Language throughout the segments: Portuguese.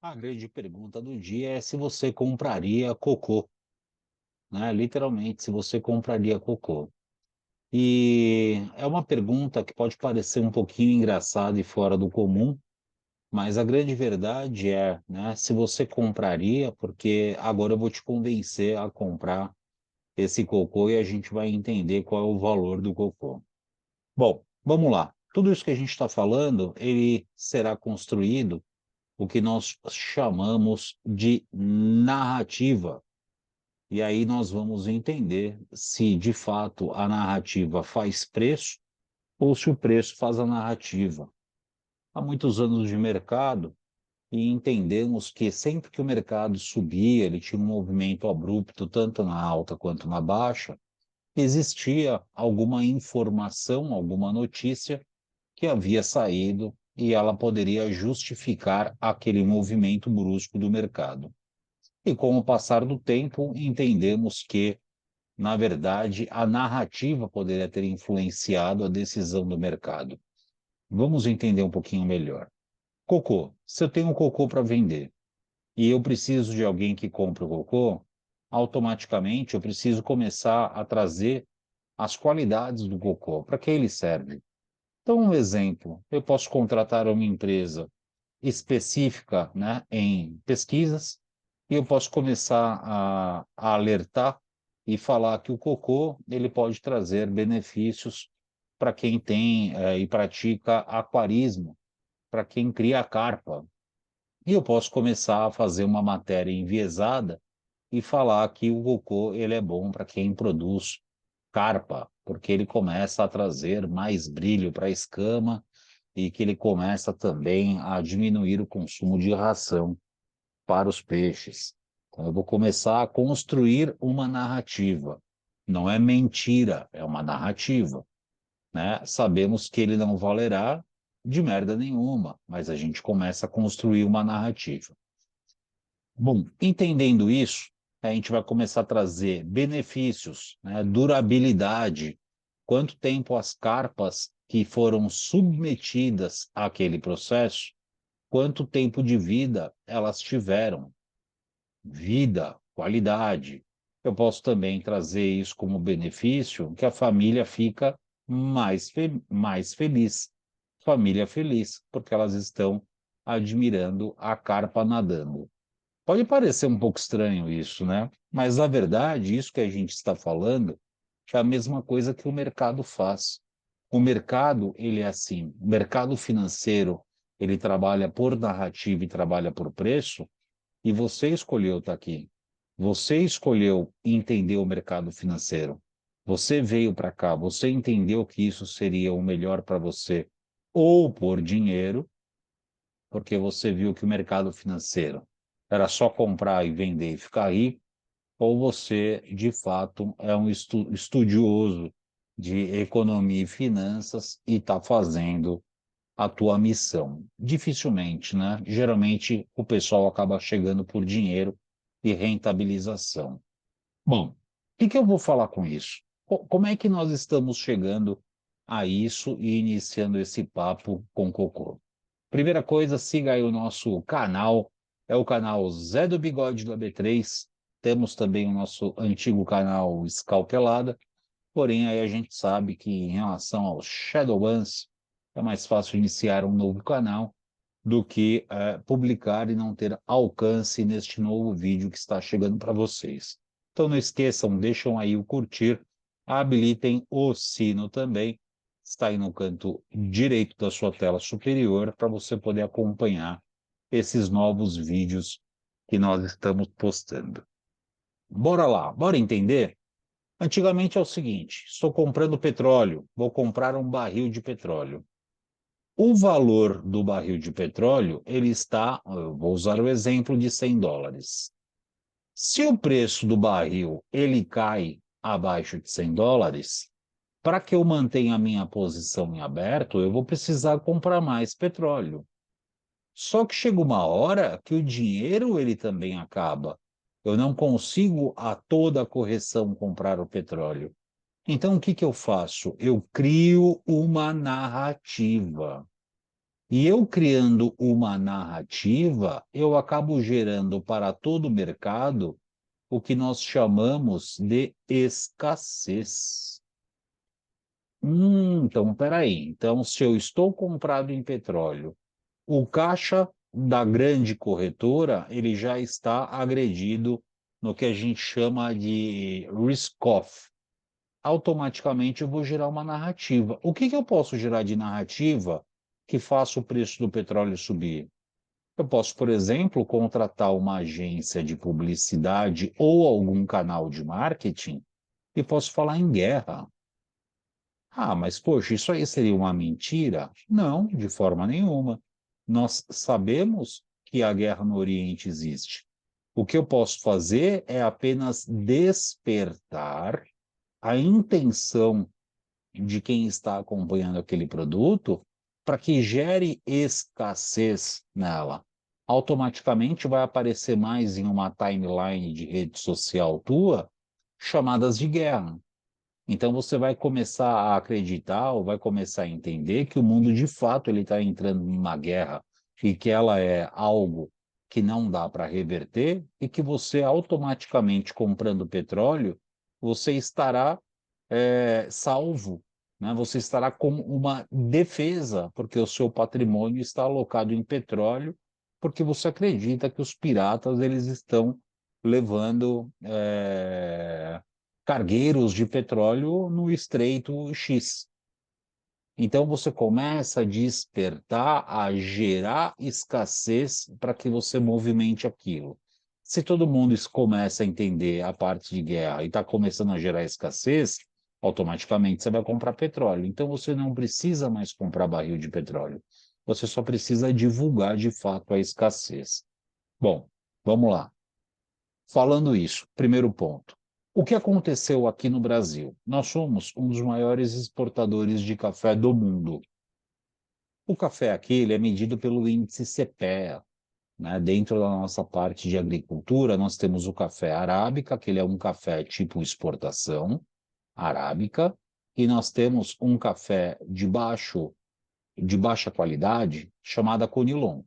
A grande pergunta do dia é se você compraria cocô, né? Literalmente, se você compraria cocô. E é uma pergunta que pode parecer um pouquinho engraçada e fora do comum, mas a grande verdade é, né, se você compraria, porque agora eu vou te convencer a comprar esse cocô e a gente vai entender qual é o valor do cocô. Bom, vamos lá. Tudo isso que a gente está falando, ele será construído o que nós chamamos de narrativa. E aí nós vamos entender se de fato a narrativa faz preço ou se o preço faz a narrativa. Há muitos anos de mercado e entendemos que sempre que o mercado subia, ele tinha um movimento abrupto, tanto na alta quanto na baixa, existia alguma informação, alguma notícia que havia saído e ela poderia justificar aquele movimento brusco do mercado. E com o passar do tempo, entendemos que, na verdade, a narrativa poderia ter influenciado a decisão do mercado. Vamos entender um pouquinho melhor. Cocô. Se eu tenho um cocô para vender e eu preciso de alguém que compre o cocô, automaticamente eu preciso começar a trazer as qualidades do cocô, para que ele serve. Então, um exemplo, eu posso contratar uma empresa específica, né, em pesquisas, e eu posso começar a alertar e falar que o cocô ele pode trazer benefícios para quem tem e pratica aquarismo, para quem cria carpa. E eu posso começar a fazer uma matéria enviesada e falar que o cocô ele é bom para quem produz carpa, porque ele começa a trazer mais brilho para a escama e que ele começa também a diminuir o consumo de ração para os peixes. Então, eu vou começar a construir uma narrativa. Não é mentira, é uma narrativa, né? Sabemos que ele não valerá de merda nenhuma, mas a gente começa a construir uma narrativa. Bom, entendendo isso, a gente vai começar a trazer benefícios, né, durabilidade, quanto tempo as carpas que foram submetidas àquele processo, quanto tempo de vida elas tiveram, vida, qualidade. Eu posso também trazer isso como benefício, que a família fica mais feliz. Família feliz, porque elas estão admirando a carpa nadando. Pode parecer um pouco estranho isso, né? Mas, na verdade, isso que a gente está falando é a mesma coisa que o mercado faz. O mercado, ele é assim, o mercado financeiro, ele trabalha por narrativa e trabalha por preço, e você escolheu estar aqui. Você escolheu entender o mercado financeiro. Você veio para cá, você entendeu que isso seria o melhor para você, ou por dinheiro, porque você viu que o mercado financeiro era só comprar e vender e ficar rico, ou você, de fato, é um estudioso de economia e finanças e está fazendo a tua missão. Dificilmente, né? Geralmente o pessoal acaba chegando por dinheiro e rentabilização. Bom, o que que eu vou falar com isso? Como é que nós estamos chegando a isso e iniciando esse papo com Cocô? Primeira coisa, siga aí o nosso canal, é o canal Zé do Bigode do AB3. Temos também o nosso antigo canal Scalpelada, porém aí a gente sabe que em relação aos Shadowbans, é mais fácil iniciar um novo canal do que publicar e não ter alcance neste novo vídeo que está chegando para vocês. Então não esqueçam, deixam aí o curtir, habilitem o sino também, está aí no canto direito da sua tela superior para você poder acompanhar esses novos vídeos que nós estamos postando. Bora lá, bora entender? Antigamente é o seguinte: estou comprando petróleo, vou comprar um barril de petróleo. O valor do barril de petróleo, ele está, eu vou usar o exemplo de US$ 100. Se o preço do barril ele cai abaixo de US$ 100, para que eu mantenha a minha posição em aberto, eu vou precisar comprar mais petróleo. Só que chega uma hora que o dinheiro ele também acaba. Eu não consigo a toda a correção comprar o petróleo. Então o que que eu faço? Eu crio uma narrativa. E eu criando uma narrativa, eu acabo gerando para todo o mercado o que nós chamamos de escassez. Então, espera aí. Então, se eu estou comprado em petróleo, o caixa da grande corretora, ele já está agredido no que a gente chama de risk-off. Automaticamente eu vou gerar uma narrativa. O que que eu posso gerar de narrativa que faça o preço do petróleo subir? Eu posso, por exemplo, contratar uma agência de publicidade ou algum canal de marketing e posso falar em guerra. Ah, mas poxa, isso aí seria uma mentira? Não, de forma nenhuma. Nós sabemos que a guerra no Oriente existe. O que eu posso fazer é apenas despertar a intenção de quem está acompanhando aquele produto para que gere escassez nela. Automaticamente vai aparecer mais em uma timeline de rede social tua chamadas de guerra. Então você vai começar a acreditar ou vai começar a entender que o mundo de fato ele está entrando numa guerra e que ela é algo que não dá para reverter e que você automaticamente comprando petróleo você estará salvo, né? Você estará com uma defesa porque o seu patrimônio está alocado em petróleo porque você acredita que os piratas eles estão levando cargueiros de petróleo no Estreito X. Então você começa a despertar, a gerar escassez para que você movimente aquilo. Se todo mundo começa a entender a parte de guerra e está começando a gerar escassez, automaticamente você vai comprar petróleo. Então você não precisa mais comprar barril de petróleo. Você só precisa divulgar de fato a escassez. Bom, vamos lá. Falando isso, primeiro ponto. O que aconteceu aqui no Brasil? Nós somos um dos maiores exportadores de café do mundo. O café aqui ele é medido pelo índice CPEA, né? Dentro da nossa parte de agricultura, nós temos o café arábica, que ele é um café tipo exportação arábica, e nós temos um café de baixa qualidade, chamada Conilon.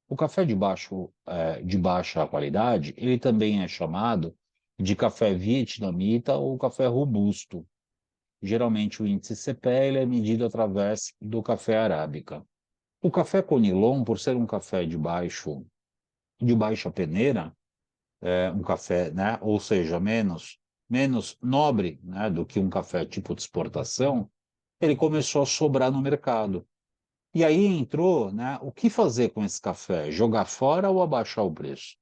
O café de baixa qualidade, ele também é chamado de café vietnamita ou café robusto. Geralmente o índice CPE ele é medido através do café arábica. O café Conilon, por ser um café de baixa peneira, é um café, né, ou seja, menos nobre, né, do que um café tipo de exportação, ele começou a sobrar no mercado. E aí entrou, né, o que fazer com esse café? Jogar fora ou abaixar o preço?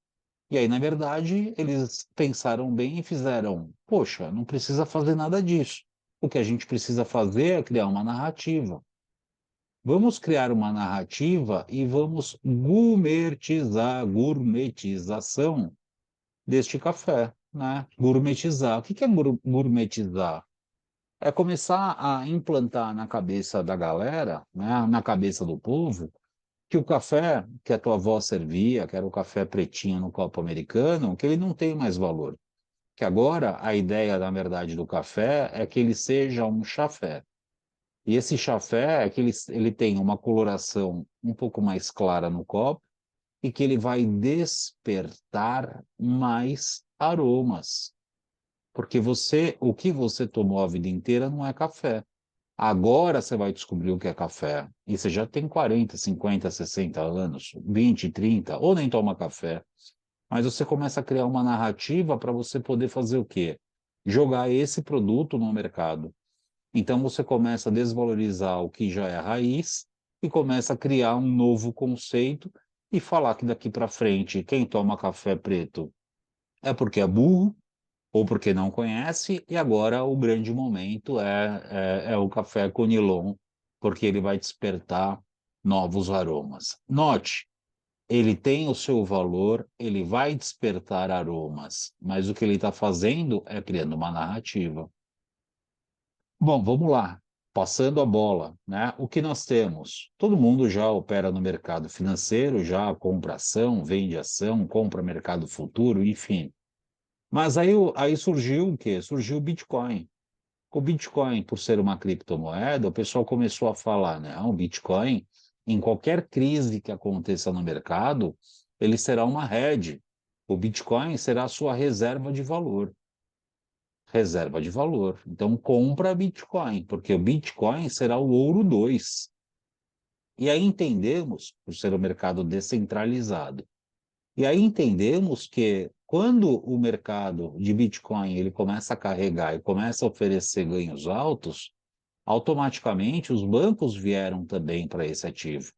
E aí, na verdade, eles pensaram bem e fizeram: poxa, não precisa fazer nada disso. O que a gente precisa fazer é criar uma narrativa. Vamos criar uma narrativa e vamos gourmetização deste café, né? Gourmetizar. O que é gourmetizar? É começar a implantar na cabeça da galera, né, na cabeça do povo, que o café que a tua avó servia, que era o café pretinho no copo americano, que ele não tem mais valor. Que agora a ideia, na verdade, do café é que ele seja um chafé. E esse chafé é que ele tem uma coloração um pouco mais clara no copo e que ele vai despertar mais aromas. Porque o que você tomou a vida inteira não é café. Agora você vai descobrir o que é café. E você já tem 40, 50, 60 anos, 20, 30, ou nem toma café. Mas você começa a criar uma narrativa para você poder fazer o quê? Jogar esse produto no mercado. Então você começa a desvalorizar o que já é raiz e começa a criar um novo conceito e falar que daqui para frente quem toma café preto é porque é burro ou porque não conhece, e agora o grande momento é o café Conilon, porque ele vai despertar novos aromas. Note, ele tem o seu valor, ele vai despertar aromas, mas o que ele está fazendo é criando uma narrativa. Bom, vamos lá. Passando a bola, né? O que nós temos? Todo mundo já opera no mercado financeiro, já compra ação, vende ação, compra mercado futuro, enfim. Mas aí surgiu o quê? Surgiu o Bitcoin. O Bitcoin, por ser uma criptomoeda, o pessoal começou a falar, né? O Bitcoin, em qualquer crise que aconteça no mercado, ele será uma hedge. O Bitcoin será a sua reserva de valor. Reserva de valor. Então, compra Bitcoin, porque o Bitcoin será o ouro 2. E aí entendemos, por ser um mercado descentralizado, e aí entendemos que quando o mercado de Bitcoin ele começa a carregar e começa a oferecer ganhos altos, automaticamente os bancos vieram também para esse ativo.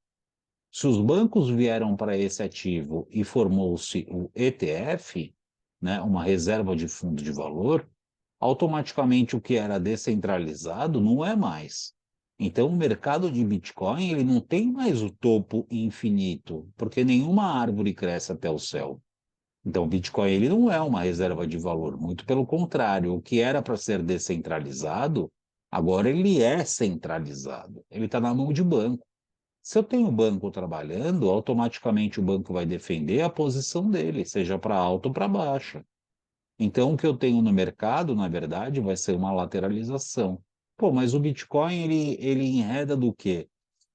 Se os bancos vieram para esse ativo e formou-se o ETF, né, uma reserva de fundo de valor, automaticamente o que era descentralizado não é mais. Então, o mercado de Bitcoin ele não tem mais o topo infinito, porque nenhuma árvore cresce até o céu. Então, o Bitcoin ele não é uma reserva de valor, muito pelo contrário, o que era para ser descentralizado, agora ele é centralizado. Ele está na mão de banco. Se eu tenho o banco trabalhando, automaticamente o banco vai defender a posição dele, seja para alta ou para baixa. Então, o que eu tenho no mercado, na verdade, vai ser uma lateralização. Pô, mas o Bitcoin, ele enreda do quê?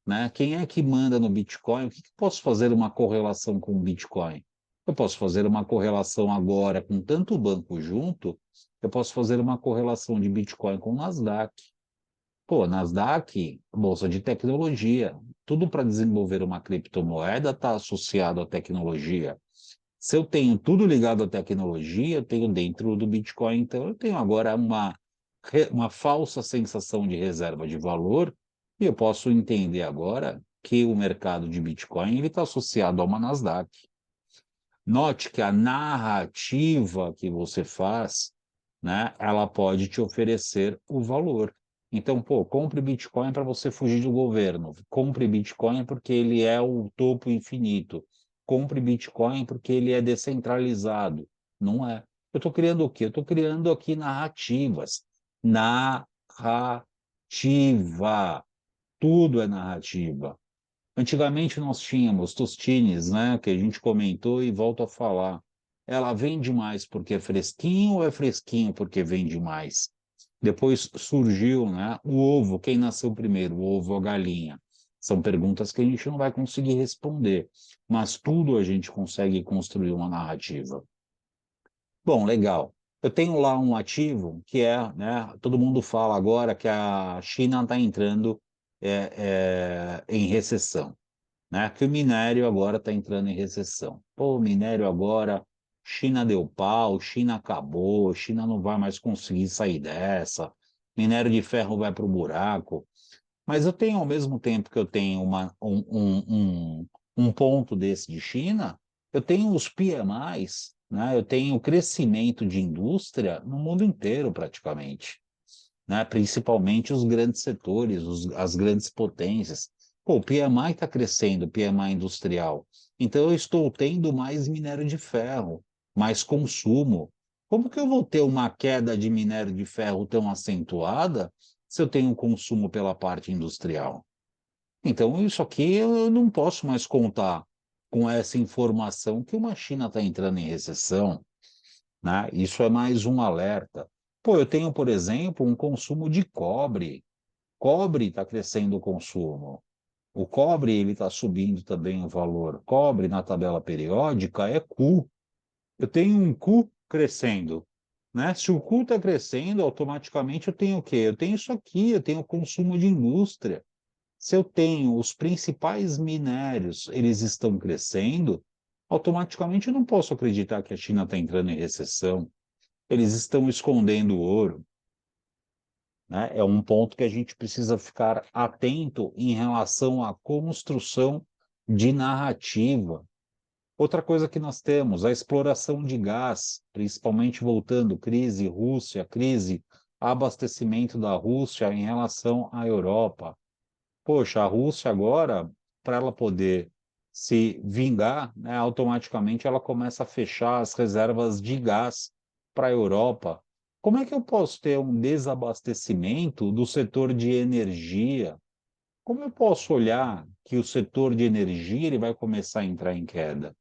Né? Quem é que manda no Bitcoin? O que que eu posso fazer uma correlação com o Bitcoin? Eu posso fazer uma correlação agora com tanto banco junto, eu posso fazer uma correlação de Bitcoin com o Nasdaq. Pô, Nasdaq, bolsa de tecnologia, tudo para desenvolver uma criptomoeda está associado à tecnologia. Se eu tenho tudo ligado à tecnologia, eu tenho dentro do Bitcoin, então eu tenho agora uma falsa sensação de reserva de valor, e eu posso entender agora que o mercado de Bitcoin ele está associado a uma Nasdaq. Note que a narrativa que você faz, né, ela pode te oferecer o valor. Então, pô, compre Bitcoin para você fugir do governo. Compre Bitcoin porque ele é o topo infinito. Compre Bitcoin porque ele é descentralizado. Não é. Eu estou criando o quê? Eu estou criando aqui narrativas. Narrativa. Tudo é narrativa. Antigamente nós tínhamos tostines, né, que a gente comentou e volto a falar. Ela vende mais porque é fresquinho ou é fresquinho porque vende mais? Depois surgiu, né, o ovo. Quem nasceu primeiro, o ovo ou a galinha? São perguntas que a gente não vai conseguir responder, mas tudo a gente consegue construir uma narrativa. Bom, legal. Eu tenho lá um ativo que é, né, todo mundo fala agora que a China está entrando em recessão, né? Que o minério agora está entrando em recessão. Pô, o minério agora, China deu pau, China acabou, China não vai mais conseguir sair dessa, minério de ferro vai para o buraco. Mas eu tenho, ao mesmo tempo que eu tenho um ponto desse de China, eu tenho os PMIs, né? Eu tenho o crescimento de indústria no mundo inteiro, praticamente, né? Principalmente os grandes setores, as grandes potências. Pô, o PMI está crescendo, o PMI industrial. Então, eu estou tendo mais minério de ferro, mais consumo. Como que eu vou ter uma queda de minério de ferro tão acentuada se eu tenho consumo pela parte industrial? Então, isso aqui eu não posso mais contar com essa informação que uma China está entrando em recessão, né? Isso é mais um alerta. Pô, eu tenho, por exemplo, um consumo de cobre. Cobre está crescendo o consumo. O cobre ele está subindo também o valor. Cobre na tabela periódica é Q. Eu tenho um Q crescendo, né? Se o Q está crescendo, automaticamente eu tenho o quê? Eu tenho isso aqui, eu tenho consumo de indústria. Se eu tenho os principais minérios, eles estão crescendo, automaticamente eu não posso acreditar que a China está entrando em recessão. Eles estão escondendo ouro, né? É um ponto que a gente precisa ficar atento em relação à construção de narrativa. Outra coisa que nós temos, a exploração de gás, principalmente voltando, crise Rússia, crise abastecimento da Rússia em relação à Europa. Poxa, a Rússia agora, para ela poder se vingar, né, automaticamente ela começa a fechar as reservas de gás para a Europa. Como é que eu posso ter um desabastecimento do setor de energia? Como eu posso olhar que o setor de energia ele vai começar a entrar em queda?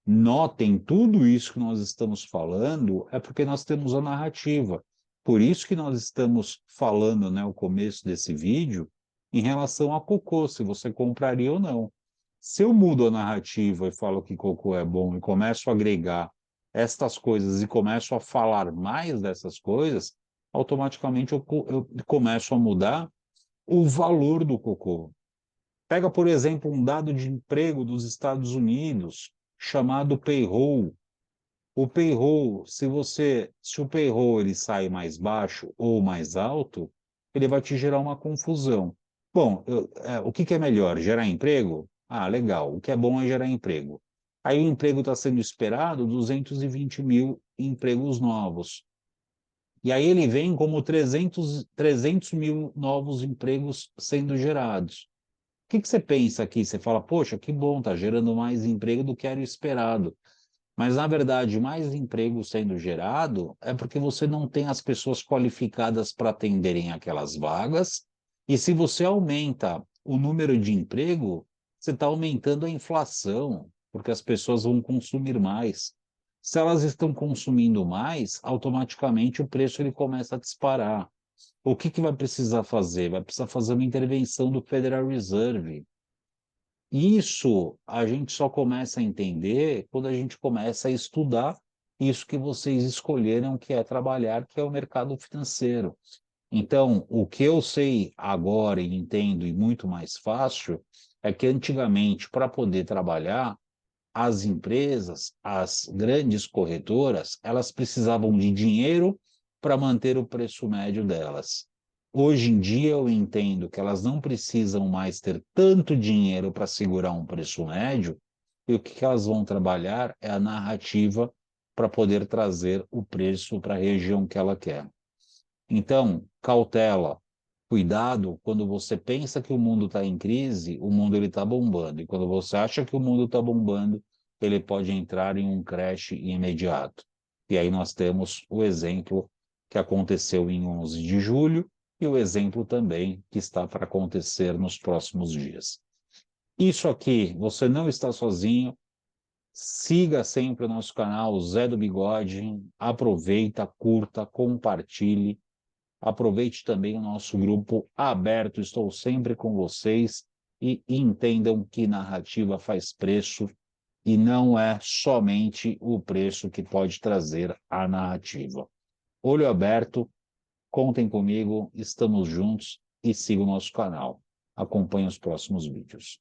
Notem, tudo isso que nós estamos falando é porque nós temos a narrativa. Por isso que nós estamos falando, né, o começo desse vídeo, em relação a cocô, se você compraria ou não. Se eu mudo a narrativa e falo que cocô é bom e começo a agregar estas coisas e começo a falar mais dessas coisas, automaticamente eu começo a mudar o valor do cocô. Pega, por exemplo, um dado de emprego dos Estados Unidos chamado payroll. O payroll, se o payroll ele sai mais baixo ou mais alto, ele vai te gerar uma confusão. Bom, o que que é melhor? Gerar emprego? Ah, legal. O que é bom é gerar emprego. Aí o emprego está sendo esperado 220 mil empregos novos. E aí ele vem como 300 mil novos empregos sendo gerados. O que que você pensa aqui? Você fala, poxa, que bom, está gerando mais emprego do que era o esperado. Mas, na verdade, mais emprego sendo gerado é porque você não tem as pessoas qualificadas para atenderem aquelas vagas. E se você aumenta o número de emprego, você está aumentando a inflação, porque as pessoas vão consumir mais. Se elas estão consumindo mais, automaticamente o preço ele começa a disparar. O que que vai precisar fazer? Vai precisar fazer uma intervenção do Federal Reserve. Isso a gente só começa a entender quando a gente começa a estudar isso que vocês escolheram, que é trabalhar, que é o mercado financeiro. Então, o que eu sei agora e entendo e muito mais fácil é que antigamente, para poder trabalhar, as empresas, as grandes corretoras, elas precisavam de dinheiro para manter o preço médio delas. Hoje em dia eu entendo que elas não precisam mais ter tanto dinheiro para segurar um preço médio, e o que elas vão trabalhar é a narrativa para poder trazer o preço para a região que ela quer. Então, cautela, cuidado quando você pensa que o mundo está em crise, o mundo ele está bombando. E quando você acha que o mundo está bombando, ele pode entrar em um crash imediato. E aí nós temos o exemplo que aconteceu em 11 de julho e o exemplo também que está para acontecer nos próximos dias. Isso aqui, você não está sozinho. Siga sempre o nosso canal Zé do Bigode. Aproveita, curta, compartilhe. Aproveite também o nosso grupo aberto, estou sempre com vocês e entendam que narrativa faz preço e não é somente o preço que pode trazer a narrativa. Olho aberto, contem comigo, estamos juntos e sigam o nosso canal. Acompanhe os próximos vídeos.